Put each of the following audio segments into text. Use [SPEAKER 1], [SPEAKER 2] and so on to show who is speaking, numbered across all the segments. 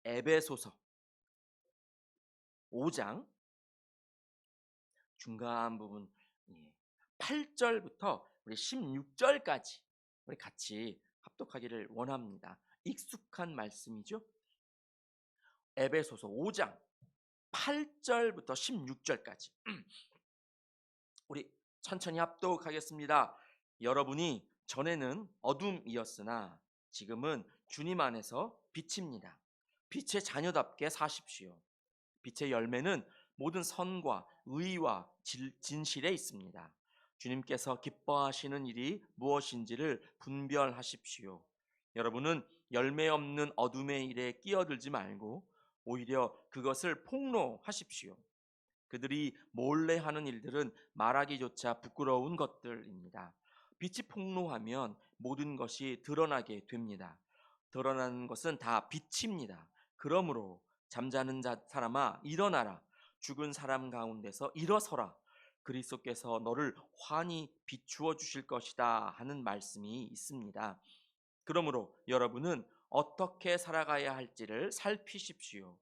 [SPEAKER 1] 에베소서 5장 중간 부분 8절부터 우리 16절까지 우리 같이 합독하기를 원합니다. 익숙한 말씀이죠. 에베소서 5장 8절부터 16절까지 우리 천천히 합독하겠습니다. 여러분이 전에는 어둠이었으나 지금은 주님 안에서 빛입니다. 빛의 자녀답게 사십시오. 빛의 열매는 모든 선과 의와 진실에 있습니다. 주님께서 기뻐하시는 일이 무엇인지를 분별하십시오. 여러분은 열매 없는 어둠의 일에 끼어들지 말고 오히려 그것을 폭로하십시오. 그들이 몰래 하는 일들은 말하기조차 부끄러운 것들입니다. 빛이 폭로하면 모든 것이 드러나게 됩니다. 드러나는 것은 다 빛입니다. 그러므로 잠자는 사람아 일어나라. 죽은 사람 가운데서 일어서라. 그리스도께서 너를 환히 비추어 주실 것이다 하는 말씀이 있습니다. 그러므로 여러분은 어떻게 살아가야 할지를 살피십시오.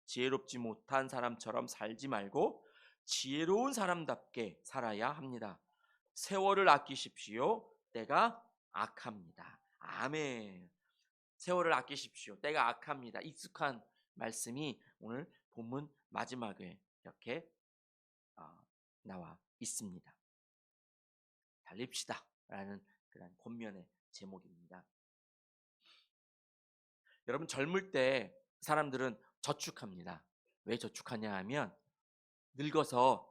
[SPEAKER 1] 지혜롭지 못한 사람처럼 살지 말고 지혜로운 사람답게 살아야 합니다. 세월을 아끼십시오. 때가 악합니다. 아멘. 세월을 아끼십시오. 때가 악합니다. 익숙한 말씀이 오늘 본문 마지막에 이렇게 나와 있습니다. 달립시다 라는 그런 권면의 제목입니다. 여러분, 젊을 때 사람들은 저축합니다. 왜 저축하냐 하면 늙어서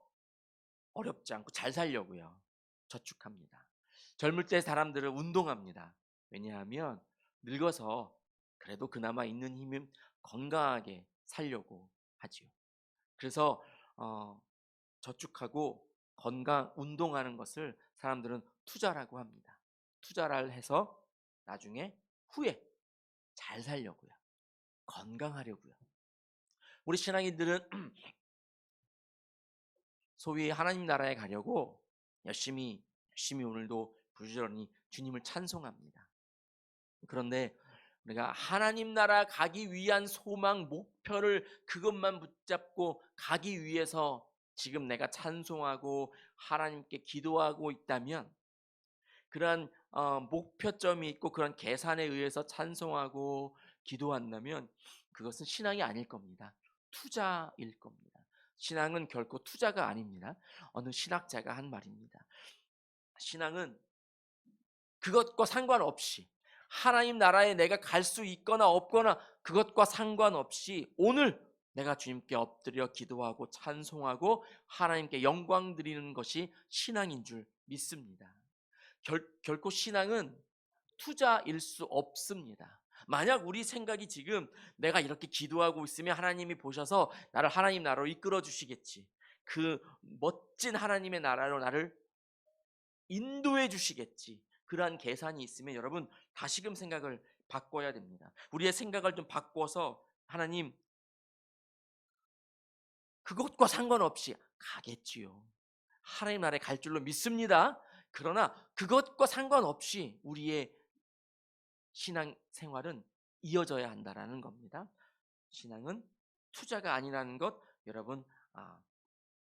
[SPEAKER 1] 어렵지 않고 잘 살려고요. 저축합니다. 젊을 때 사람들은 운동합니다. 왜냐하면 늙어서 그래도 그나마 있는 힘은 건강하게 살려고 하지요. 그래서 저축하고 건강 운동하는 것을 사람들은 투자라고 합니다. 투자를 해서 나중에 후에 잘 살려고요. 건강하려고요. 우리 신앙인들은 소위 하나님 나라에 가려고 열심히 오늘도 부지런히 주님을 찬송합니다. 그런데 우리가 하나님 나라 가기 위한 소망, 목표를 그것만 붙잡고 가기 위해서 지금 내가 찬송하고 하나님께 기도하고 있다면, 그러한 목표점이 있고 그런 계산에 의해서 찬송하고 기도한다면 그것은 신앙이 아닐 겁니다. 투자일 겁니다. 신앙은 결코 투자가 아닙니다. 어느 신학자가 한 말입니다. 신앙은 그것과 상관없이, 하나님 나라에 내가 갈 수 있거나 없거나 그것과 상관없이 오늘 내가 주님께 엎드려 기도하고 찬송하고 하나님께 영광 드리는 것이 신앙인 줄 믿습니다. 결코 신앙은 투자일 수 없습니다. 만약 우리 생각이 지금 내가 이렇게 기도하고 있으면 하나님이 보셔서 나를 하나님 나라로 이끌어 주시겠지, 그 멋진 하나님의 나라로 나를 인도해 주시겠지, 그러한 계산이 있으면 여러분 다시금 생각을 바꿔야 됩니다. 우리의 생각을 좀 바꿔서 하나님 그것과 상관없이 가겠지요. 하나님 나라에 갈 줄로 믿습니다. 그러나 그것과 상관없이 우리의 신앙 생활은 이어져야 한다라는 겁니다. 신앙은 투자가 아니라는 것 여러분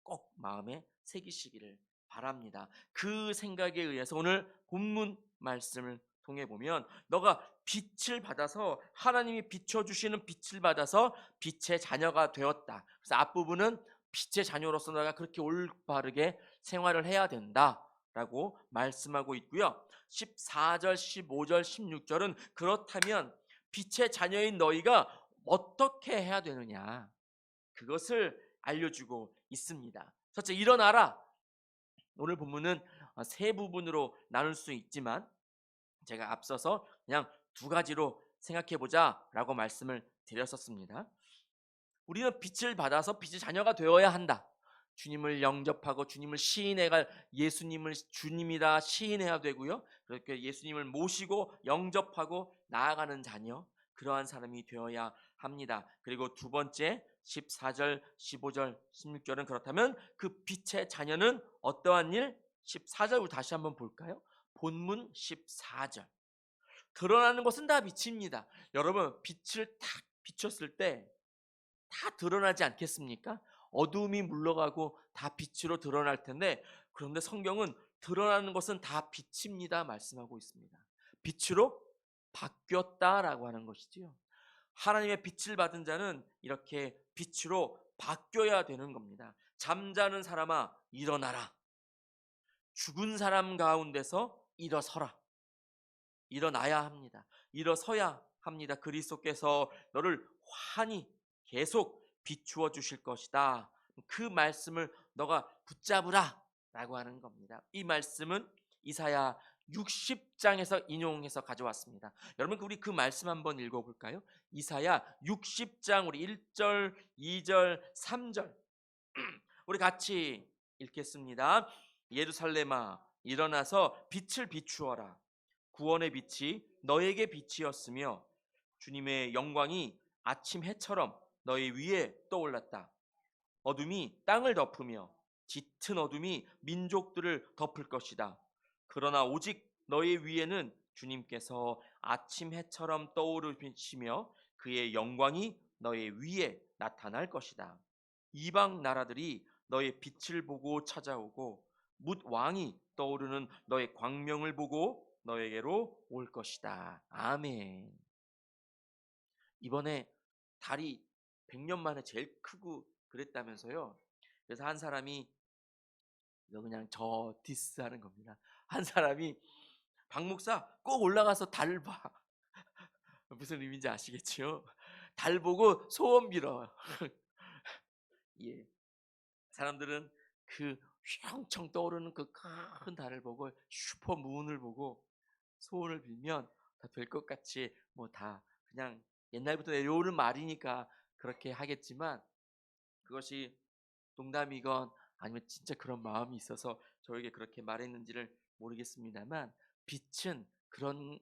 [SPEAKER 1] 꼭 마음에 새기시기를 바랍니다. 그 생각에 의해서 오늘 본문 말씀을 통해 보면 너가 빛을 받아서, 하나님이 비춰주시는 빛을 받아서 빛의 자녀가 되었다. 그래서 앞부분은 빛의 자녀로서 너가 그렇게 올바르게 생활을 해야 된다라고 말씀하고 있고요. 14절, 15절, 16절은 그렇다면 빛의 자녀인 너희가 어떻게 해야 되느냐, 그것을 알려주고 있습니다. 첫째, 일어나라. 오늘 본문은 세 부분으로 나눌 수 있지만 제가 앞서서 그냥 두 가지로 생각해보자 라고 말씀을 드렸었습니다. 우리는 빛을 받아서 빛의 자녀가 되어야 한다. 주님을 영접하고 주님을 시인해갈, 예수님을 주님이다 시인해야 되고요. 그렇게 예수님을 모시고 영접하고 나아가는 자녀, 그러한 사람이 되어야 합니다. 그리고 두 번째 14절, 15절, 16절은 그렇다면 그 빛의 자녀는 어떠한 일? 14절을 다시 한번 볼까요? 본문 14절. 드러나는 것은 다 빛입니다. 여러분, 빛을 탁 비췄을 때 다 드러나지 않겠습니까? 어두움이 물러가고 다 빛으로 드러날 텐데, 그런데 성경은 드러나는 것은 다 빛입니다 말씀하고 있습니다. 빛으로 바뀌었다라고 하는 것이지요. 하나님의 빛을 받은 자는 이렇게 빛으로 바뀌어야 되는 겁니다. 잠자는 사람아 일어나라. 죽은 사람 가운데서 일어서라. 일어나야 합니다. 일어서야 합니다. 그리스도께서 너를 환히 계속 비추어 주실 것이다. 그 말씀을 너가 붙잡으라 라고 하는 겁니다. 이 말씀은 이사야 60장에서 인용해서 가져왔습니다. 여러분 우리 그 말씀 한번 읽어볼까요? 이사야 60장 우리 1절, 2절, 3절 우리 같이 읽겠습니다. 예루살렘아 일어나서 빛을 비추어라. 구원의 빛이 너에게 빛이었으며 주님의 영광이 아침 해처럼 너희 위에 떠올랐다. 어둠이 땅을 덮으며 짙은 어둠이 민족들을 덮을 것이다. 그러나 오직 너희 위에는 주님께서 아침 해처럼 떠오르시며 그의 영광이 너희 위에 나타날 것이다. 이방 나라들이 너의 빛을 보고 찾아오고 뭇 왕이 떠오르는 너의 광명을 보고 너에게로 올 것이다. 아멘. 이번에 달이 100년 만에 제일 크고 그랬다면서요. 그래서 한 사람이 이거 그냥 저 디스하는 겁니다. 한 사람이 박 목사 꼭 올라가서 달 봐. 무슨 의미인지 아시겠죠? 달 보고 소원 빌어. 예. 사람들은 그 휘영청 떠오르는 그 큰 달을 보고 슈퍼문을 보고 소원을 빌면 다 될 것 같이 뭐 다 그냥 옛날부터 내려오는 말이니까 그렇게 하겠지만 그것이 농담이건 아니면 진짜 그런 마음이 있어서 저에게 그렇게 말했는지를 모르겠습니다만 빛은 그런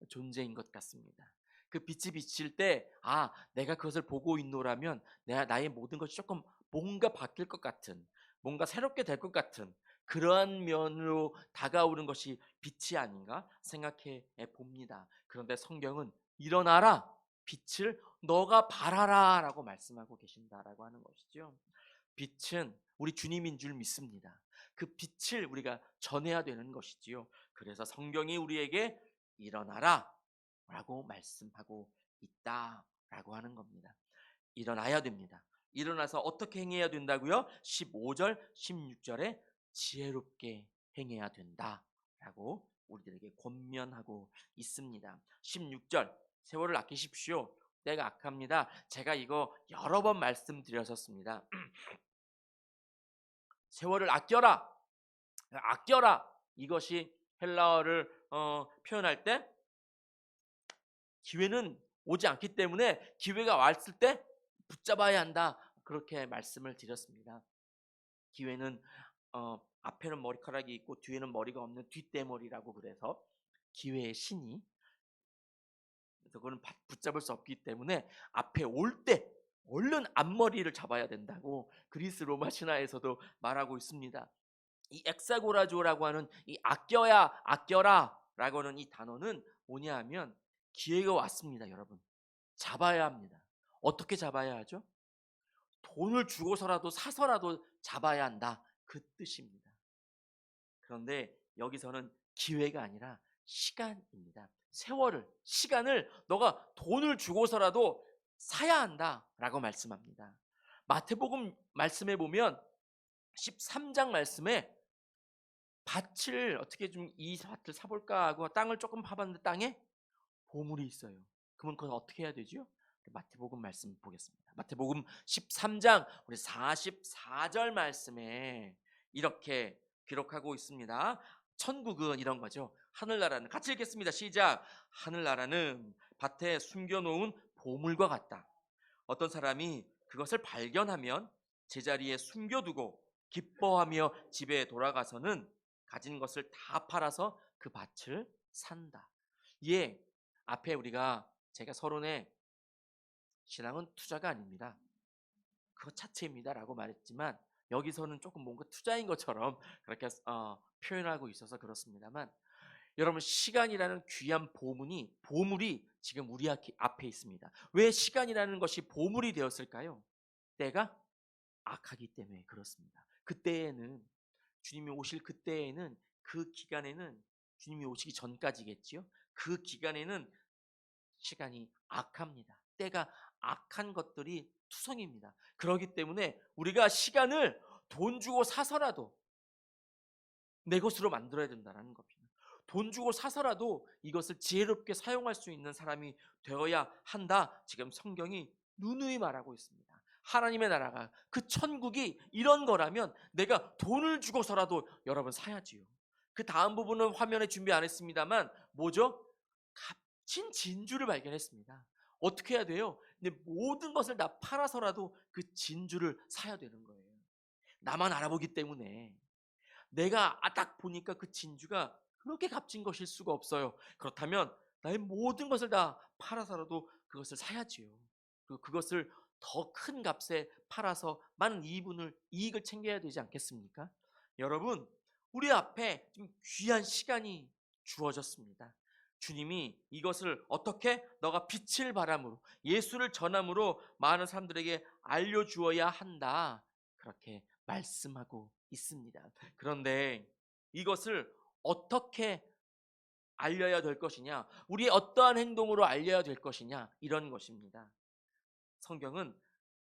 [SPEAKER 1] 존재인 것 같습니다. 그 빛이 비칠 때, 아, 내가 그것을 보고 있노라면 나의 모든 것이 조금 뭔가 바뀔 것 같은, 뭔가 새롭게 될 것 같은 그러한 면으로 다가오는 것이 빛이 아닌가 생각해 봅니다. 그런데 성경은 일어나라, 빛을 너가 발하라 라고 말씀하고 계신다라고 하는 것이죠. 빛은 우리 주님인 줄 믿습니다. 그 빛을 우리가 전해야 되는 것이지요. 그래서 성경이 우리에게 일어나라 라고 말씀하고 있다라고 하는 겁니다. 일어나야 됩니다. 일어나서 어떻게 행해야 된다고요? 15절, 16절에 지혜롭게 행해야 된다라고 우리들에게 권면하고 있습니다. 16절, 세월을 아끼십시오. 때가 악합니다. 제가 이거 여러 번 말씀드렸었습니다. 세월을 아껴라. 아껴라. 이것이 헬라어를 표현할 때 기회는 오지 않기 때문에 기회가 왔을 때 붙잡아야 한다. 그렇게 말씀을 드렸습니다. 기회는 앞에는 머리카락이 있고 뒤에는 머리가 없는 뒷대머리라고 그래서 기회의 신이 그래서 그거는 붙잡을 수 없기 때문에 앞에 올 때 얼른 앞머리를 잡아야 된다고 그리스 로마 신화에서도 말하고 있습니다. 이 엑사고라조라고 하는 이 아껴라 라고 하는 이 단어는 뭐냐 하면 기회가 왔습니다. 여러분 잡아야 합니다. 어떻게 잡아야 하죠? 돈을 주고서라도 사서라도 잡아야 한다 그 뜻입니다. 그런데 여기서는 기회가 아니라 시간입니다. 시간을 너가 돈을 주고서라도 사야 한다라고 말씀합니다. 마태복음 말씀에 보면 13장 말씀에 밭을 어떻게 좀 이 밭을 사볼까 하고 땅을 조금 파봤는데 땅에 보물이 있어요. 그러면 그건 어떻게 해야 되죠? 마태복음 말씀 보겠습니다. 마태복음 13장 우리 44절 말씀에 이렇게 기록하고 있습니다. 천국은 이런 거죠. 하늘나라는 같이 읽겠습니다. 시작. 하늘나라는 밭에 숨겨놓은 보물과 같다. 어떤 사람이 그것을 발견하면 제자리에 숨겨두고 기뻐하며 집에 돌아가서는 가진 것을 다 팔아서 그 밭을 산다. 예, 앞에 제가 서론에 신앙은 투자가 아닙니다. 그것 자체입니다. 라고 말했지만 여기서는 조금 뭔가 투자인 것처럼 그렇게 표현하고 있어서 그렇습니다만 여러분, 시간이라는 귀한 보물이 지금 우리 앞에 있습니다. 왜 시간이라는 것이 보물이 되었을까요? 때가 악하기 때문에 그렇습니다. 그때에는, 주님이 오실 그때에는, 그 기간에는, 주님이 오시기 전까지겠지요. 그 기간에는 시간이 악합니다. 때가 악한 것들이 투성입니다. 그렇기 때문에 우리가 시간을 돈 주고 사서라도 내 것으로 만들어야 된다는 겁니다. 돈 주고 사서라도 이것을 지혜롭게 사용할 수 있는 사람이 되어야 한다. 지금 성경이 누누이 말하고 있습니다. 하나님의 나라가, 그 천국이 이런 거라면 내가 돈을 주고서라도 여러분 사야지요. 그 다음 부분은 화면에 준비 안 했습니다만 뭐죠? 값진 진주를 발견했습니다. 어떻게 해야 돼요? 근데 모든 것을 다 팔아서라도 그 진주를 사야 되는 거예요. 나만 알아보기 때문에. 내가 딱 보니까 그 진주가 그렇게 값진 것일 수가 없어요. 그렇다면 나의 모든 것을 다 팔아서라도 그것을 사야지요. 그리고 그것을 더 큰 값에 팔아서 많은 이익을 챙겨야 되지 않겠습니까? 여러분, 우리 앞에 좀 귀한 시간이 주어졌습니다. 주님이 이것을 어떻게, 너가 빛을 발함으로, 예수를 전함으로 많은 사람들에게 알려주어야 한다, 그렇게 말씀하고 있습니다. 그런데 이것을 어떻게 알려야 될 것이냐, 우리의 어떠한 행동으로 알려야 될 것이냐, 이런 것입니다. 성경은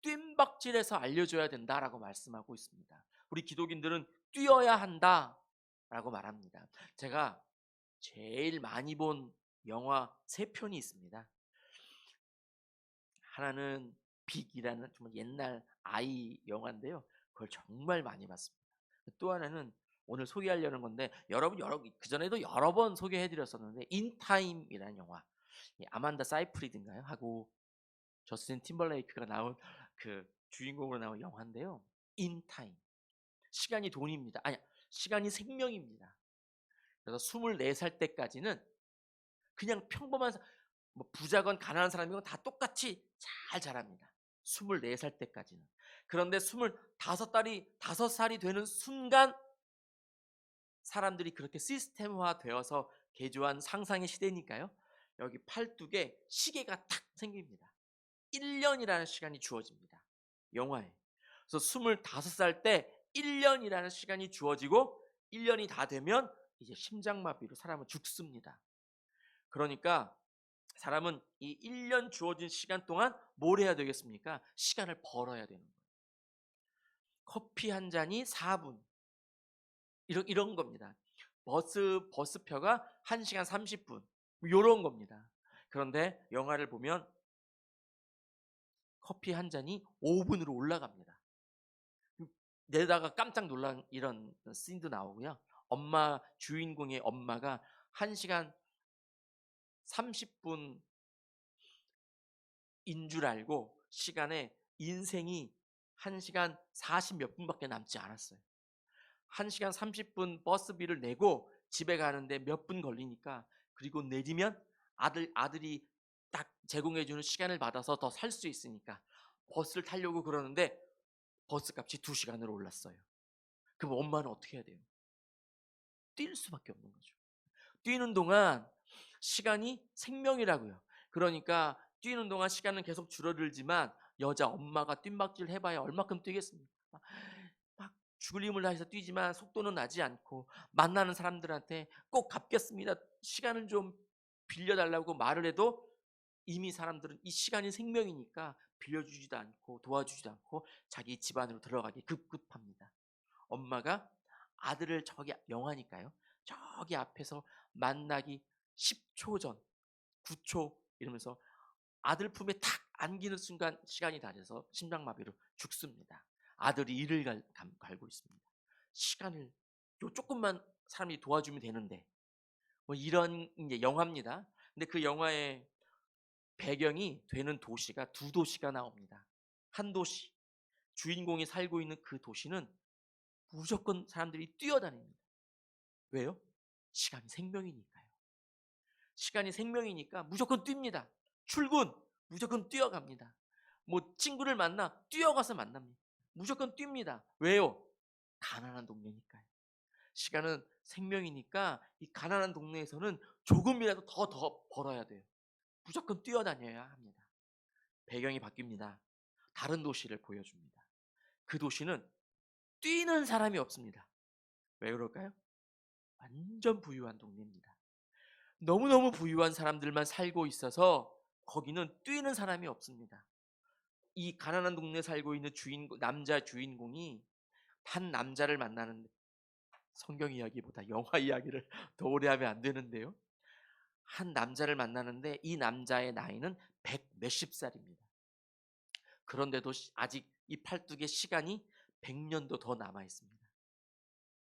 [SPEAKER 1] 뜀박질해서 알려줘야 된다라고 말씀하고 있습니다. 우리 기독인들은 뛰어야 한다라고 말합니다. 제가 제일 많이 본 영화 3편이 있습니다. 하나는 빅이라는 정말 옛날 아이 영화인데요. 그걸 정말 많이 봤습니다. 또 하나는 오늘 소개하려는 건데, 여러분 그전에도 여러 번 소개해드렸었는데, 인타임이라는 영화, 아만다 사이프리드인가요? 하고 저스틴 팀벌레이크가 나온 그 주인공으로 나온 영화인데요. 인타임. 시간이 돈입니다. 아니, 시간이 생명입니다. 그래서 24살 때까지는 그냥 평범한 뭐 부자건 가난한 사람이건 다 똑같이 잘 자랍니다. 24살 때까지는. 그런데 5살이 되는 순간 사람들이 그렇게 시스템화 되어서 개조한 상상의 시대니까요. 여기 팔뚝에 시계가 탁 생깁니다. 1년이라는 시간이 주어집니다. 영화에. 그래서 25살 때 1년이라는 시간이 주어지고 1년이 다 되면 이제 심장마비로 사람은 죽습니다. 그러니까 사람은 이 1년 주어진 시간 동안 뭘 해야 되겠습니까? 시간을 벌어야 되는 거예요. 커피 한 잔이 4분. 이런 겁니다. 버스표가 1시간 30분. 이런 겁니다. 그런데 영화를 보면 커피 한 잔이 5분으로 올라갑니다. 내다가 깜짝 놀란 이런 씬도 나오고요. 주인공의 엄마가 1시간 30분 인 줄 알고 시간에 인생이 1시간 40 몇 분밖에 남지 않았어요. 1시간 30분 버스비를 내고 집에 가는데 몇 분 걸리니까, 그리고 내리면 아들이 딱 제공해주는 시간을 받아서 더 살 수 있으니까 버스를 타려고 그러는데 버스값이 2시간으로 올랐어요. 그럼 엄마는 어떻게 해야 돼요? 뛸 수밖에 없는 거죠. 뛰는 동안 시간이 생명이라고요. 그러니까 뛰는 동안 시간은 계속 줄어들지만 여자 엄마가 뜀박질 해봐야 얼마큼 뛰겠습니까? 막 죽을 힘을 다해서 뛰지만 속도는 나지 않고, 만나는 사람들한테 꼭 갚겠습니다, 시간을 좀 빌려달라고 말을 해도 이미 사람들은 이 시간이 생명이니까 빌려주지도 않고 도와주지도 않고 자기 집 안으로 들어가기 급급합니다. 엄마가 아들을, 저기 영화니까요, 저기 앞에서 만나기 10초 전, 9초 이러면서 아들 품에 탁 안기는 순간 시간이 다 돼서 심장마비로 죽습니다. 아들이 이를 갈고 있습니다. 시간을 조금만 사람이 도와주면 되는데, 뭐 이런 이제 영화입니다. 근데 그 영화의 배경이 되는 도시가 2도시가 나옵니다. 한 도시, 주인공이 살고 있는 그 도시는 무조건 사람들이 뛰어다닙니다. 왜요? 시간이 생명이니까요. 시간이 생명이니까 무조건 뜁니다. 출근 무조건 뛰어갑니다. 뭐 친구를 만나 뛰어가서 만납니다. 무조건 뜁니다. 왜요? 가난한 동네니까요. 시간은 생명이니까 이 가난한 동네에서는 조금이라도 더 벌어야 돼요. 무조건 뛰어다녀야 합니다. 배경이 바뀝니다. 다른 도시를 보여줍니다. 그 도시는 뛰는 사람이 없습니다. 왜 그럴까요? 완전 부유한 동네입니다. 너무너무 부유한 사람들만 살고 있어서 거기는 뛰는 사람이 없습니다. 이 가난한 동네에 살고 있는 남자 주인공이 한 남자를 만나는데, 성경 이야기보다 영화 이야기를 더 오래 하면 안 되는데요. 한 남자를 만나는데 이 남자의 나이는 백 몇십 살입니다. 그런데도 아직 이 팔뚝의 시간이 100년도 더 남아 있습니다.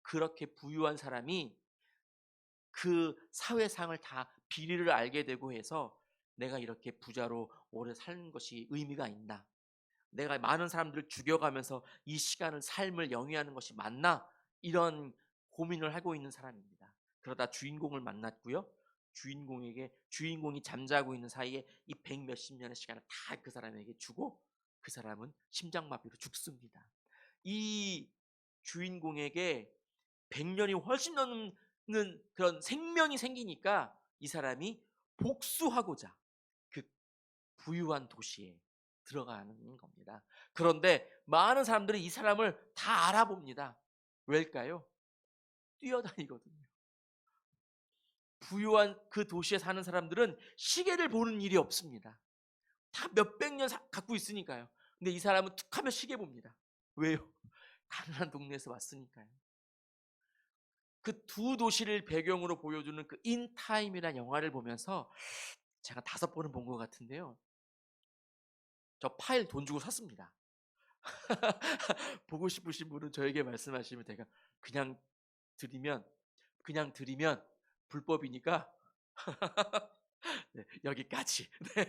[SPEAKER 1] 그렇게 부유한 사람이 그 사회상을 다 비리를 알게 되고 해서 내가 이렇게 부자로 오래 사는 것이 의미가 있나? 내가 많은 사람들을 죽여가면서 이 시간을 삶을 영위하는 것이 맞나? 이런 고민을 하고 있는 사람입니다. 그러다 주인공을 만났고요. 주인공이 잠자고 있는 사이에 이 백 몇십 년의 시간을 다 그 사람에게 주고 그 사람은 심장마비로 죽습니다. 이 주인공에게 100년이 훨씬 넘는 그런 생명이 생기니까 이 사람이 복수하고자 그 부유한 도시에 들어가는 겁니다. 그런데 많은 사람들이 이 사람을 다 알아봅니다. 왜일까요? 뛰어다니거든요. 부유한 그 도시에 사는 사람들은 시계를 보는 일이 없습니다. 다 몇백 년 갖고 있으니까요. 근데 이 사람은 툭 하면 시계 봅니다. 왜요? 가난한 동네에서 왔으니까요. 그 두 도시를 배경으로 보여주는 그 인타임이라는 영화를 보면서 제가 5번은 본 것 같은데요. 저 파일 돈 주고 샀습니다. 보고 싶으신 분은 저에게 말씀하시면 제가 그냥 드리면 불법이니까 네, 여기까지. 네.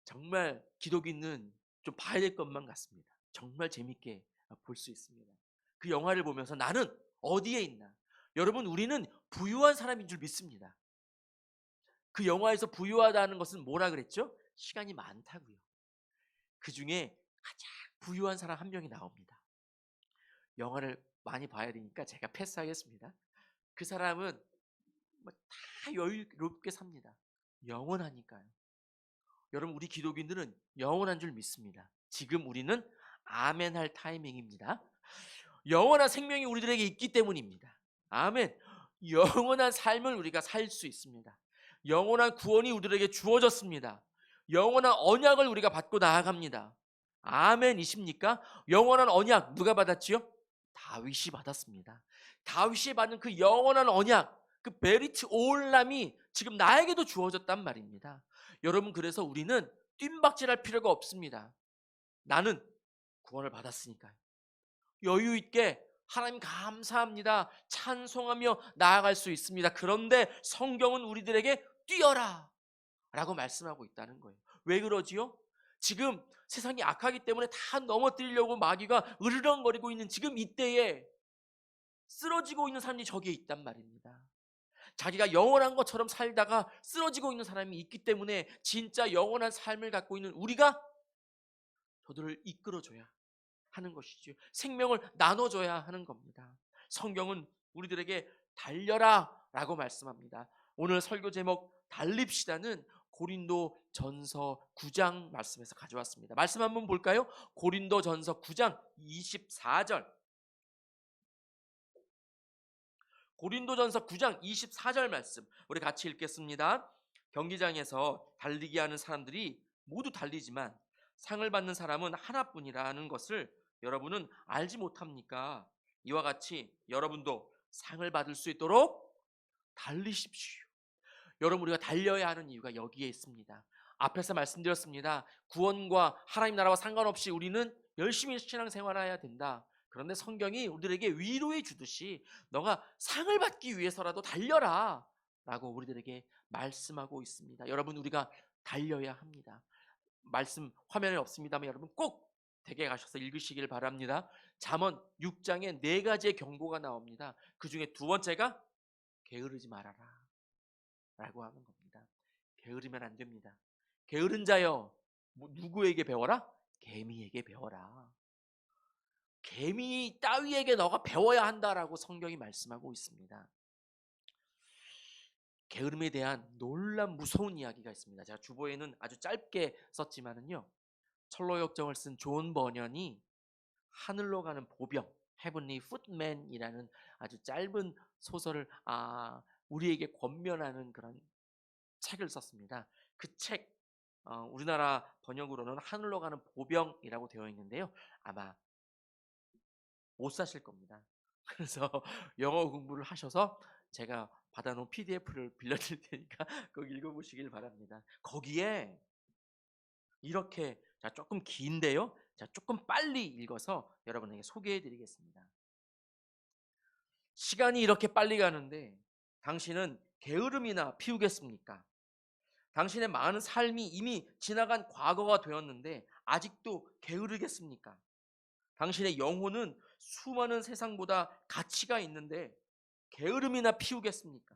[SPEAKER 1] 정말 기독인은 좀 봐야 될 것만 같습니다. 정말 재밌게 볼 수 있습니다. 그 영화를 보면서 나는 어디에 있나? 여러분, 우리는 부유한 사람인 줄 믿습니다. 그 영화에서 부유하다는 것은 뭐라 그랬죠? 시간이 많다고요. 그 중에 가장 부유한 사람 한 명이 나옵니다. 영화를 많이 봐야 되니까 제가 패스하겠습니다. 그 사람은 다 여유롭게 삽니다. 영원하니까요. 여러분, 우리 기독인들은 영원한 줄 믿습니다. 지금 우리는 아멘 할 타이밍입니다. 영원한 생명이 우리들에게 있기 때문입니다. 아멘. 영원한 삶을 우리가 살 수 있습니다. 영원한 구원이 우리들에게 주어졌습니다. 영원한 언약을 우리가 받고 나아갑니다. 아멘이십니까? 영원한 언약 누가 받았지요? 다윗이 받았습니다. 다윗이 받은 그 영원한 언약, 그 베리트 오울람이 지금 나에게도 주어졌단 말입니다. 여러분, 그래서 우리는 뜀박질할 필요가 없습니다. 나는 구원을 받았으니까요. 여유 있게 하나님 감사합니다 찬송하며 나아갈 수 있습니다. 그런데 성경은 우리들에게 뛰어라 라고 말씀하고 있다는 거예요. 왜 그러지요? 지금 세상이 악하기 때문에 다 넘어뜨리려고 마귀가 으르렁거리고 있는 지금 이때에 쓰러지고 있는 사람이 저기에 있단 말입니다. 자기가 영원한 것처럼 살다가 쓰러지고 있는 사람이 있기 때문에 진짜 영원한 삶을 갖고 있는 우리가 저들을 이끌어줘야 하는 것이죠. 생명을 나눠줘야 하는 겁니다. 성경은 우리들에게 달려라 라고 말씀합니다. 오늘 설교 제목 달립시다는 고린도 전서 9장 말씀에서 가져왔습니다. 말씀 한번 볼까요? 고린도 전서 9장 24절. 고린도전서 9장 24절 말씀 우리 같이 읽겠습니다. 경기장에서 달리기 하는 사람들이 모두 달리지만 상을 받는 사람은 하나뿐이라는 것을 여러분은 알지 못합니까? 이와 같이 여러분도 상을 받을 수 있도록 달리십시오. 여러분, 우리가 달려야 하는 이유가 여기에 있습니다. 앞에서 말씀드렸습니다. 구원과 하나님 나라와 상관없이 우리는 열심히 신앙생활을 해야 된다. 그런데 성경이 우리들에게 위로해 주듯이 너가 상을 받기 위해서라도 달려라 라고 우리들에게 말씀하고 있습니다. 여러분, 우리가 달려야 합니다. 말씀 화면에 없습니다만 여러분 꼭 댁에 가셔서 읽으시길 바랍니다. 잠언 6장에 4가지의 경고가 나옵니다. 그 중에 두 번째가 게으르지 말아라 라고 하는 겁니다. 게으르면 안 됩니다. 게으른 자여 누구에게 배워라? 개미에게 배워라. 개미 따위에게 너가 배워야 한다라고 성경이 말씀하고 있습니다. 게으름에 대한 놀란 무서운 이야기가 있습니다. 제가 주보에는 아주 짧게 썼지만은요. 철로역정을 쓴 존 버년이 하늘로 가는 보병, Heavenly Footman이라는 아주 짧은 소설을 우리에게 권면하는 그런 책을 썼습니다. 그 책, 우리나라 번역으로는 하늘로 가는 보병이라고 되어 있는데요. 아마 못 사실 겁니다. 그래서 영어 공부를 하셔서 제가 받아놓은 PDF를 빌려드릴 테니까 꼭 읽어보시길 바랍니다. 거기에 이렇게, 자, 조금 긴데요. 자, 조금 빨리 읽어서 여러분에게 소개해 드리겠습니다. 시간이 이렇게 빨리 가는데 당신은 게으름이나 피우겠습니까? 당신의 많은 삶이 이미 지나간 과거가 되었는데 아직도 게으르겠습니까? 당신의 영혼은 수많은 세상보다 가치가 있는데 게으름이나 피우겠습니까?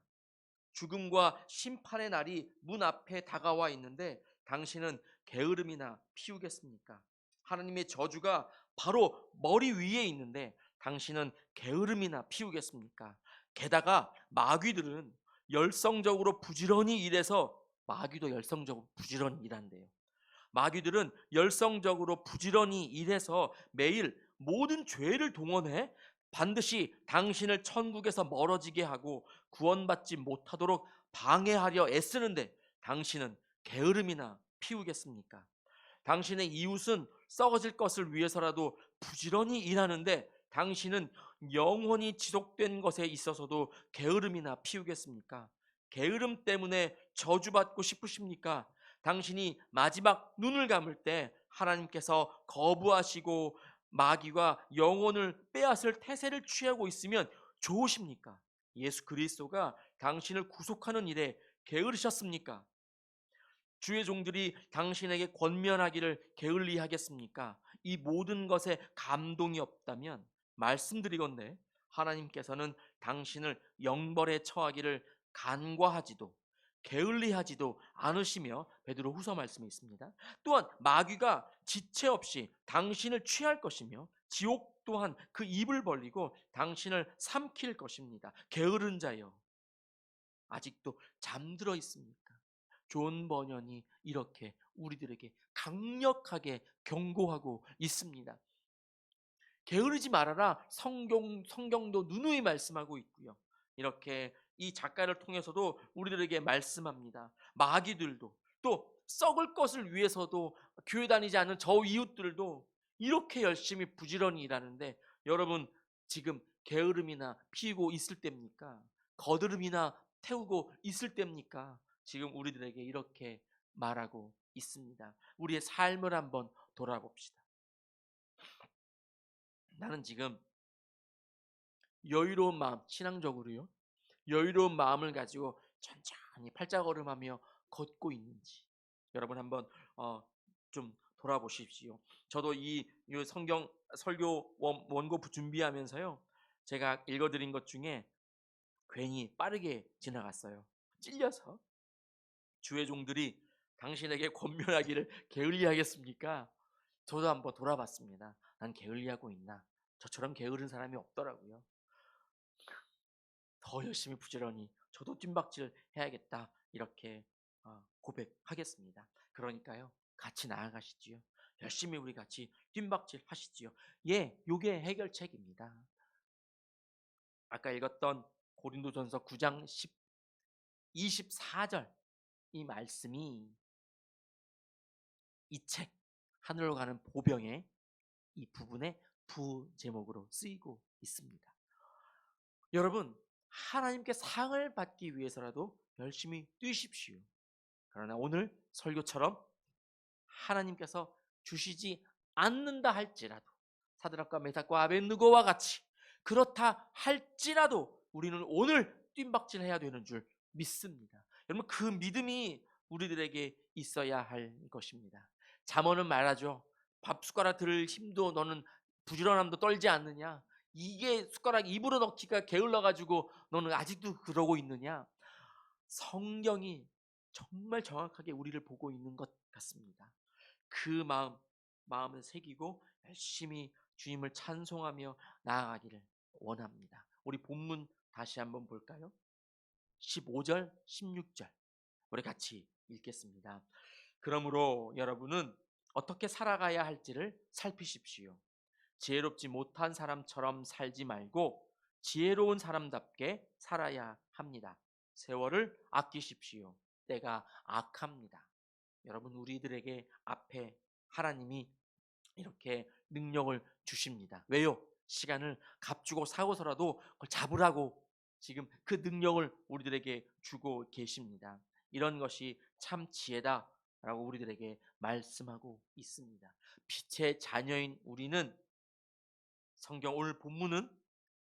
[SPEAKER 1] 죽음과 심판의 날이 문 앞에 다가와 있는데 당신은 게으름이나 피우겠습니까? 하나님의 저주가 바로 머리 위에 있는데 당신은 게으름이나 피우겠습니까? 게다가 마귀들은 열성적으로 부지런히 일해서, 마귀도 열성적으로 부지런히 일한대요. 마귀들은 열성적으로 부지런히 일해서 매일 모든 죄를 동원해 반드시 당신을 천국에서 멀어지게 하고 구원받지 못하도록 방해하려 애쓰는데 당신은 게으름이나 피우겠습니까? 당신의 이웃은 썩어질 것을 위해서라도 부지런히 일하는데 당신은 영원히 지속된 것에 있어서도 게으름이나 피우겠습니까? 게으름 때문에 저주받고 싶으십니까? 당신이 마지막 눈을 감을 때 하나님께서 거부하시고 마귀가 영혼을 빼앗을 태세를 취하고 있으면 좋으십니까? 예수 그리스도가 당신을 구속하는 일에 게으르셨습니까? 주의 종들이 당신에게 권면하기를 게을리 하겠습니까? 이 모든 것에 감동이 없다면 말씀드리건대 하나님께서는 당신을 영벌에 처하기를 간과하지도 게을리하지도 않으시며, 베드로 후서 말씀에 있습니다. 또한 마귀가 지체 없이 당신을 취할 것이며 지옥 또한 그 입을 벌리고 당신을 삼킬 것입니다. 게으른 자여, 아직도 잠들어 있습니까? 존 버년이 이렇게 우리들에게 강력하게 경고하고 있습니다. 게으르지 말아라. 성경도 누누이 말씀하고 있고요. 이렇게 이 작가를 통해서도 우리들에게 말씀합니다. 마귀들도, 또 썩을 것을 위해서도 교회 다니지 않는 저 이웃들도 이렇게 열심히 부지런히 일하는데, 여러분 지금 게으름이나 피우고 있을 때입니까? 거드름이나 태우고 있을 때입니까? 지금 우리들에게 이렇게 말하고 있습니다. 우리의 삶을 한번 돌아봅시다. 나는 지금 여유로운 마음, 신앙적으로요, 여유로운 마음을 가지고 천천히 팔자걸음하며 걷고 있는지 여러분 한번 좀 돌아보십시오. 저도 이 성경 설교 원고 준비하면서요, 제가 읽어드린 것 중에 괜히 빠르게 지나갔어요. 찔려서. 주의 종들이 당신에게 권면하기를 게을리하겠습니까? 저도 한번 돌아봤습니다. 난 게을리하고 있나? 저처럼 게으른 사람이 없더라고요. 더 열심히 부지런히 저도 뜀박질 해야겠다, 이렇게 고백하겠습니다. 그러니까요, 같이 나아가시지요. 열심히 우리 같이 뜀박질 하시지요. 예, 요게 해결책입니다. 아까 읽었던 고린도전서 9장 24절 이 말씀이 이 책 하늘로 가는 보병의 이 부분의 부제목으로 쓰이고 있습니다. 여러분, 하나님께 상을 받기 위해서라도 열심히 뛰십시오. 그러나 오늘 설교처럼 하나님께서 주시지 않는다 할지라도, 사드락과 메삭과 아벳느고와 같이 그렇다 할지라도 우리는 오늘 뜀박질 해야 되는 줄 믿습니다. 여러분, 그 믿음이 우리들에게 있어야 할 것입니다. 잠언은 말하죠. 밥 숟가락 들을 힘도 너는 부지런함도 떨지 않느냐? 이게 숟가락 입으로 넣기가 게을러가지고 너는 아직도 그러고 있느냐? 성경이 정말 정확하게 우리를 보고 있는 것 같습니다. 그 마음을 새기고 열심히 주님을 찬송하며 나아가기를 원합니다. 우리 본문 다시 한번 볼까요? 15절, 16절. 우리 같이 읽겠습니다. 그러므로 여러분은 어떻게 살아가야 할지를 살피십시오. 지혜롭지 못한 사람처럼 살지 말고 지혜로운 사람답게 살아야 합니다. 세월을 아끼십시오. 때가 악합니다. 여러분, 우리들에게 앞에 하나님이 이렇게 능력을 주십니다. 왜요? 시간을 값주고 사고서라도 그걸 잡으라고 지금 그 능력을 우리들에게 주고 계십니다. 이런 것이 참 지혜다라고 우리들에게 말씀하고 있습니다. 빛의 자녀인 우리는, 성경 오늘 본문은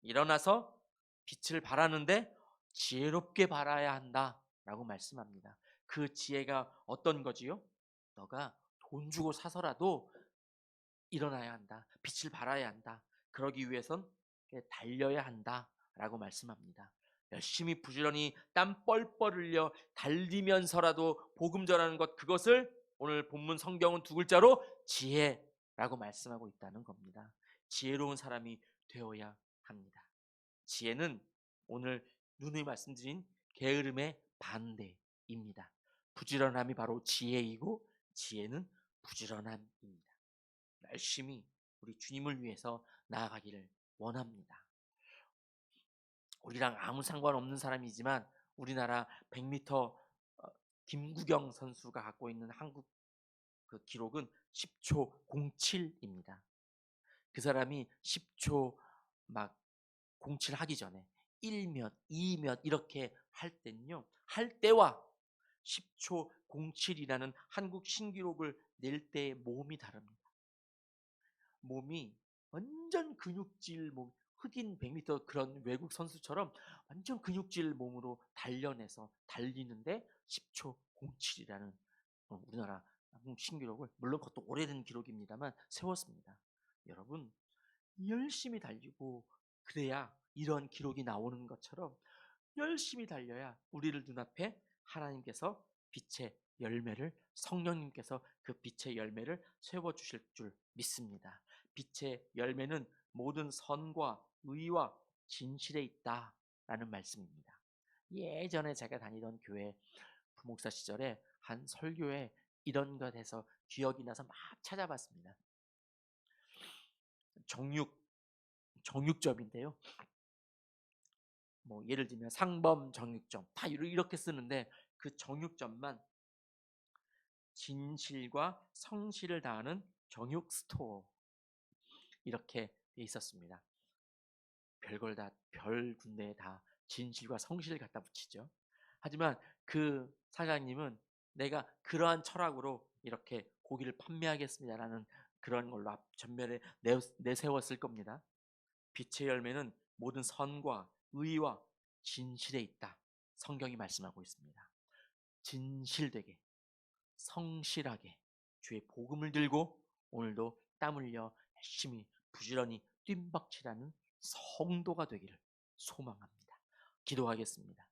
[SPEAKER 1] 일어나서 빛을 발하는데 지혜롭게 발하야 한다라고 말씀합니다. 그 지혜가 어떤 거지요? 너가 돈 주고 사서라도 일어나야 한다. 빛을 발하야 한다. 그러기 위해선 달려야 한다라고 말씀합니다. 열심히 부지런히 땀 뻘뻘 흘려 달리면서라도 복음 전하는 것, 그것을 오늘 본문 성경은 두 글자로 지혜라고 말씀하고 있다는 겁니다. 지혜로운 사람이 되어야 합니다. 지혜는 오늘 누누이 말씀드린 게으름의 반대입니다. 부지런함이 바로 지혜이고 지혜는 부지런함입니다. 열심히 우리 주님을 위해서 나아가기를 원합니다. 우리랑 아무 상관없는 사람이지만 우리나라 100m 김구경 선수가 갖고 있는 한국 그 기록은 10초 07입니다. 그 사람이 10초 막 07 하기 전에 1몇, 2몇 이렇게 할 때는요, 할 때와 10초 07이라는 한국 신기록을 낼 때의 몸이 다릅니다. 몸이 완전 근육질 몸, 흑인 100m 그런 외국 선수처럼 완전 근육질 몸으로 단련해서 달리는데 10초 07이라는 우리나라 한국 신기록을, 물론 그것도 오래된 기록입니다만, 세웠습니다. 여러분, 열심히 달리고 그래야 이런 기록이 나오는 것처럼 열심히 달려야 우리를 눈앞에 하나님께서 빛의 열매를, 성령님께서 그 빛의 열매를 세워주실 줄 믿습니다. 빛의 열매는 모든 선과 의와 진실에 있다라는 말씀입니다. 예전에 제가 다니던 교회 부목사 시절에 한 설교에 이런 것에서 기억이 나서 막 찾아봤습니다. 정육점인데요. 뭐 예를 들면 상범 정육점 다 이렇게 쓰는데 그 정육점만 진실과 성실을 다하는 정육 스토어 이렇게 돼 있었습니다. 별걸 다 별 군데에 다 진실과 성실을 갖다 붙이죠. 하지만 그 사장님은 내가 그러한 철학으로 이렇게 고기를 판매하겠습니다라는 그런 걸로 앞 전면에 내세웠을 겁니다. 빛의 열매는 모든 선과 의와 진실에 있다. 성경이 말씀하고 있습니다. 진실되게, 성실하게 주의 복음을 들고 오늘도 땀 흘려 열심히 부지런히 뜀박질하는 성도가 되기를 소망합니다. 기도하겠습니다.